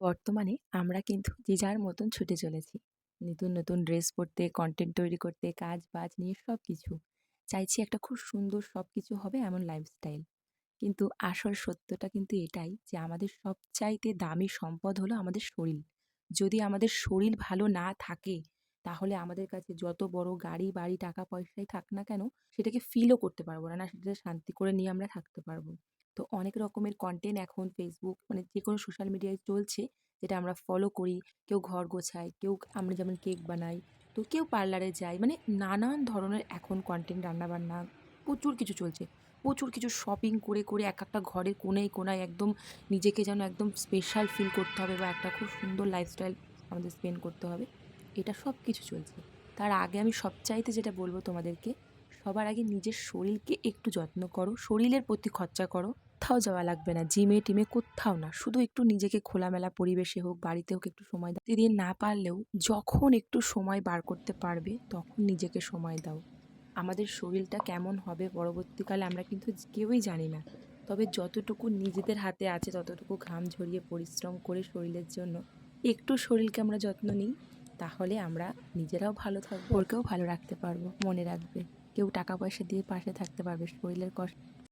বর্তমানে আমরা কিন্তু যে যার মতন ছুটে চলেছি। নতুন, নতুন ড্রেস পরতে, কনটেন্ট তৈরি করতে, কাজ-বাজ নিয়ে সবকিছু। চাইছি একটা খুব সুন্দর সবকিছু হবে এমন লাইফস্টাইল। কিন্তু আসল সত্যটা কিন্তু এটাই যে আমাদের সবচাইতে দামি সম্পদ হলো আমাদের শরীর। যদি আমাদের শরীর ভালো না থাকে, তাহলে আমাদের কাছে যত বড় গাড়ি, বাড়ি, টাকা-পয়সাই থাক না কেন, সেটাকে ফিলও করতে পারবো না। না সেটাতে শান্তি করে নিয়ে আমরা থাকতে পারবো। তো অনেক রকমের কনটেন্ট এখন Facebook মানে যেকোনো সোশ্যাল মিডিয়ায় চলছে, যেটা আমরা ফলো করি। কেউ ঘর গোছায়, কেউ আমরা যেমন কেক বানাই, তো কেউ পার্লারে যায়। মানে নানান ধরনের এখন কনটেন্ট রান্নাবান্না প্রচুর কিছু চলছে। প্রচুর কিছু শপিং করে, করে একেকটা ঘরের কোণায়, কোণায় একদম নিজেকে যেন একদম স্পেশাল ফিল করতে হবে বা একটা খুব সুন্দর লাইফস্টাইল আমাদের স্পেন্ড করতে হবে। এটা সব কিছু চলছে। তার আগে আমি সবচাইতে যেটা বলব তোমাদেরকে, সবার আগে নিজের শরীরকে একটু যত্ন করো। শরীরের প্রতি খরচা করো। কোথাও যাওয়া লাগবে না। জিমে-টিমে কোত্থাও না। শুধু একটু নিজেকে খোলামেলা পরিবেশে হোক, বাড়িতে হোক একটু সময় দাও। প্রতিদিন না পারলেও যখন একটু সময় বার করতে পারবে, তখন নিজেকে সময় দাও। আমাদের শরীরটা কেমন হবে পরবর্তীকালে আমরা কিন্তু কেউই জানি না। তবে যতটুকু নিজেদের হাতে আছে ততটুকু ঘাম ঝরিয়ে পরিশ্রম করে শরীরের জন্য একটু শরীরকে আমরা যত্ন নিই, তাহলে আমরা নিজেরাও ভালো থাকবো, অপরকেও ভালো রাখতে পারবো। মনে রাখবে, কেউ টাকা পয়সা দিয়ে পাশে থাকতে পারবে, শরীরের কষ্ট